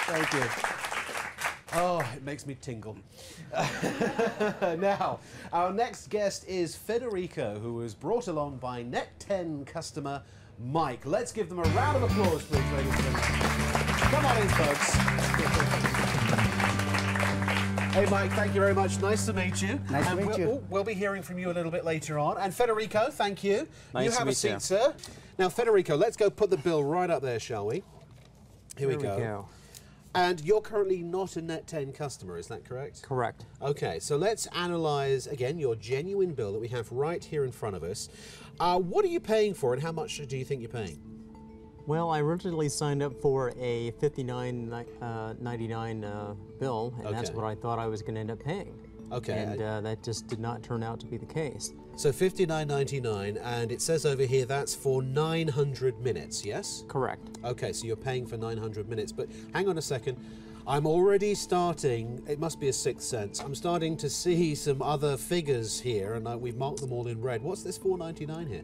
Thank you. Oh, it makes me tingle. Now, our next guest is Federico, who was brought along by Net10 customer Mike. Let's give them a round of applause, please, ladies and gentlemen. Come on in, folks. Hey, Mike, thank you very much. Nice to meet you. Nice to meet you. We'll be hearing from you a little bit later on. And Federico, thank you. Nice you to have a meet seat, you. sir. Now, Federico, let's go put the bill right up there, shall we? Here we go. And you're currently not a Net10 customer, is that correct? Correct. Okay, so let's analyze, again, your genuine bill that we have right here in front of us. What are you paying for, and how much do you think you're paying? Well, I originally signed up for a $59.99 bill, and that's what I thought I was going to end up paying. Okay. And that just did not turn out to be the case. So $59.99, and it says over here that's for 900 minutes, yes? Correct. Okay, so you're paying for 900 minutes, but hang on a second. I'm already starting, it must be a sixth sense, I'm starting to see some other figures here, and we've marked them all in red. What's this $4.99 here?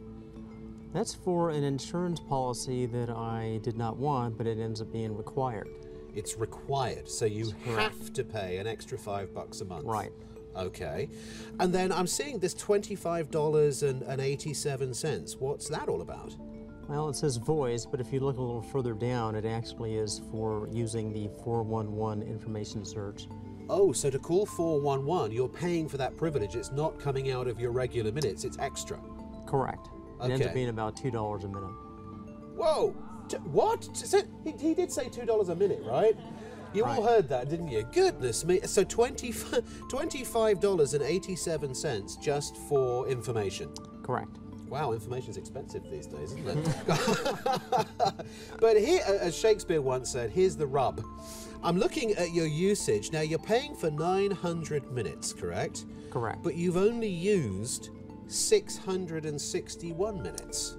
That's for an insurance policy that I did not want, but it ends up being required. It's required, so you have to pay an extra $5 a month. Right. Okay. And then I'm seeing this $25.87. What's that all about? Well, it says voice, but if you look a little further down, it actually is for using the 411 information search. Oh, so to call 411, you're paying for that privilege. It's not coming out of your regular minutes, it's extra. Correct. It ends up being about $2 a minute. Whoa! What? So he did say $2 a minute, right? You all heard that, didn't you? Goodness me. So $25.87 just for information. Correct. Wow, information's expensive these days, isn't it? But here, as Shakespeare once said, here's the rub. I'm looking at your usage. Now, you're paying for 900 minutes, correct? Correct. But you've only used 661 minutes.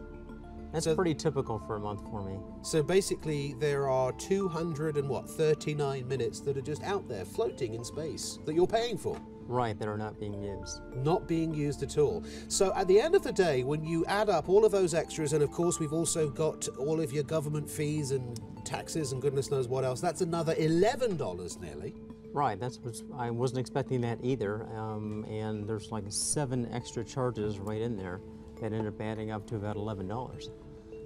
That's pretty typical for a month for me. So basically, there are 239 minutes that are just out there floating in space that you're paying for. Right, that are not being used. Not being used at all. So at the end of the day, when you add up all of those extras, and of course we've also got all of your government fees and taxes and goodness knows what else, that's another $11 nearly. Right, I wasn't expecting that either, and there's like 7 extra charges right in there that end up adding up to about $11.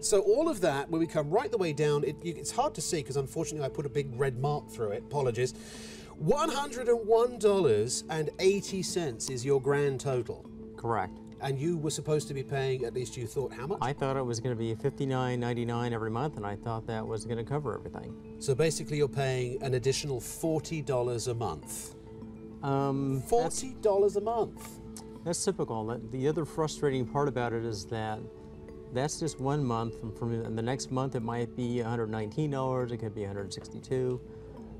So all of that, when we come right the way down, it's hard to see because unfortunately I put a big red mark through it, apologies. $101.80 is your grand total. Correct. And you were supposed to be paying, at least you thought, how much? I thought it was going to be $59.99 every month, and I thought that was going to cover everything. So basically you're paying an additional $40 a month. $40 a month. That's typical. The other frustrating part about it is that that's just one month, and the next month it might be $119, it could be $162.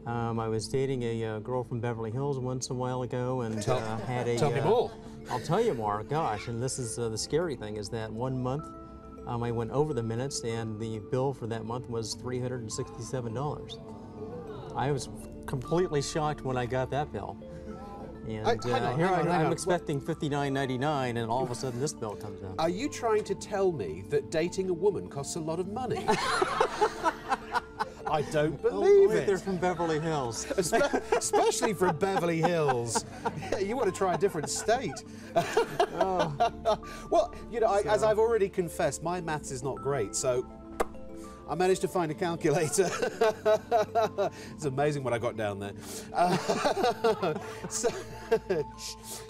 I was dating a girl from Beverly Hills once a while ago, and had a... Tell me more. I'll tell you more. Gosh, and this is the scary thing, is that one month I went over the minutes, and the bill for that month was $367. I was completely shocked when I got that bill. And I'm expecting $59.99, and all of a sudden this bill comes out. Are you trying to tell me that dating a woman costs a lot of money? I don't believe it. They're from Beverly Hills. Especially from Beverly Hills. You want to try a different state. Well, you know, as I've already confessed, my maths is not great, so I managed to find a calculator. It's amazing what I got down there.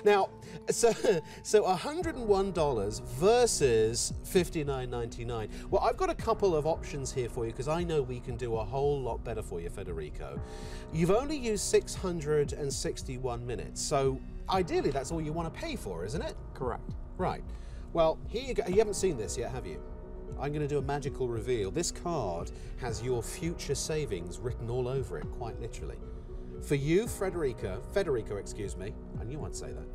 Now, $101 versus $59.99. Well, I've got a couple of options here for you because I know we can do a whole lot better for you, Federico. You've only used 661 minutes, so ideally that's all you want to pay for, isn't it? Correct. Right. Well, here you go. You haven't seen this yet, have you? I'm going to do a magical reveal. This card has your future savings written all over it, quite literally. For you, Federico, excuse me, I knew I'd say that.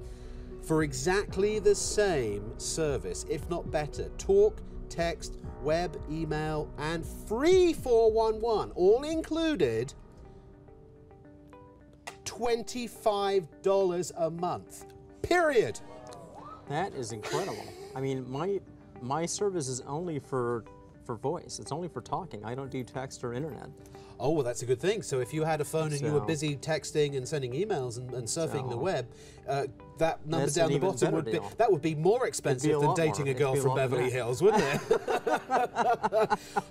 For exactly the same service, if not better, talk, text, web, email, and free 411, all included, $25 a month, period. That is incredible. I mean, my service is only for for voice. It's only for talking. I don't do text or internet. Oh, well, that's a good thing. So if you had a phone and you were busy texting and sending emails and surfing the web, that number down the bottom would be more expensive than dating a girl from Beverly Hills, wouldn't it?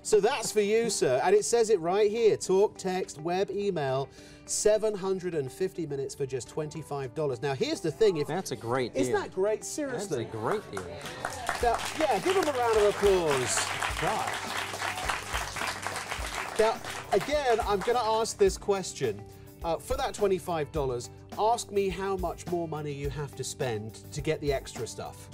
So that's for you, sir. And it says it right here. Talk, text, web, email, 750 minutes for just $25. Now, here's the thing. That's a great deal. Isn't that great? Seriously. That's a great deal. Now, yeah, give them a round of applause. Gosh. Now, again, I'm going to ask this question. For that $25, ask me how much more money you have to spend to get the extra stuff.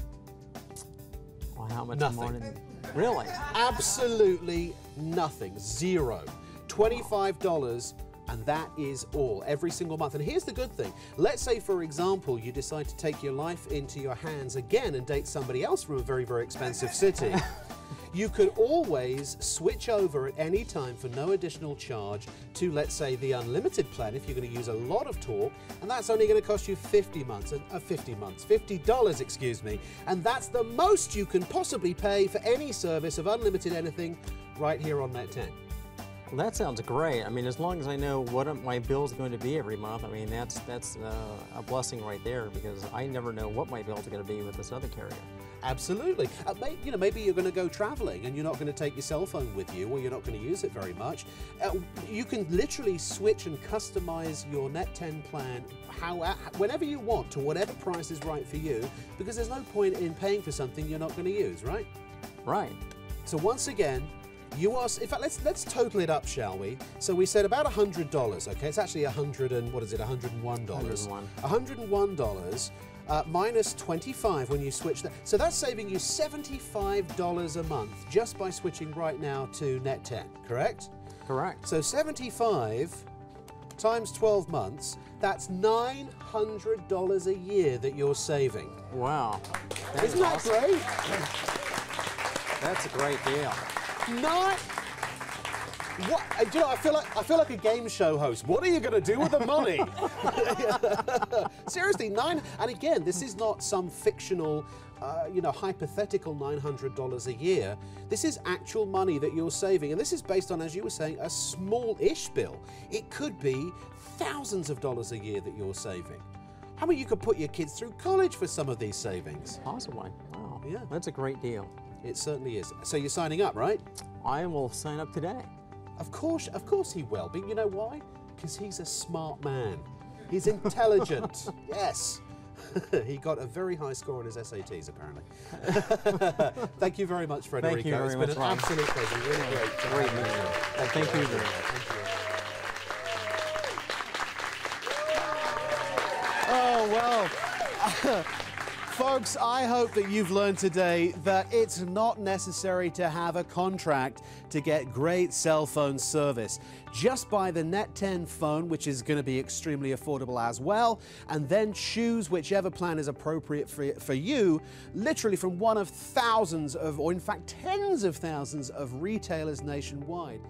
Well, how much Nothing. more? Really? Absolutely nothing. Zero. $25, and that is all, every single month. And here's the good thing. Let's say, for example, you decide to take your life into your hands again and date somebody else from a very, very expensive city. You could always switch over at any time for no additional charge to, let's say, the unlimited plan if you're going to use a lot of talk, and that's only going to cost you $50, excuse me, and that's the most you can possibly pay for any service of unlimited anything right here on Net10. Well, that sounds great. I mean, as long as I know what my bill's going to be every month, I mean, that's a blessing right there, because I never know what my bills are going to be with this other carrier. Absolutely. Maybe you're going to go traveling and you're not going to take your cell phone with you, or you're not going to use it very much. You can literally switch and customize your Net10 plan whenever you want to whatever price is right for you, because there's no point in paying for something you're not going to use, right? Right. So once again, in fact, let's total it up, shall we? So we said about $100, okay? It's actually $101. $101 minus 25 when you switch that. So that's saving you $75 a month just by switching right now to Net10, correct? Correct. So 75 times 12 months, that's $900 a year that you're saving. Wow. Isn't that awesome. great? That's a great deal. What? You know, I feel like a game show host. What are you going to do with the money? Seriously, and again, this is not some fictional, hypothetical $900 a year. This is actual money that you're saving, and this is based on, as you were saying, a small-ish bill. It could be thousands of dollars a year that you're saving. How many you could put your kids through college for some of these savings? Possibly. Wow. Yeah. That's a great deal. It certainly is. So you're signing up, right? I will sign up today. Of course he will. But you know why? Because he's a smart man. He's intelligent. Yes. He got a very high score on his SATs, apparently. Thank you very much, Federico. Thank you very much, It's been an absolute pleasure. Really great. Great meeting you. Thank you very much. Oh, well. Folks, I hope that you've learned today that it's not necessary to have a contract to get great cell phone service. Just buy the Net10 phone, which is going to be extremely affordable as well, and then choose whichever plan is appropriate for you, literally from one of thousands of, or in fact tens of thousands of retailers nationwide.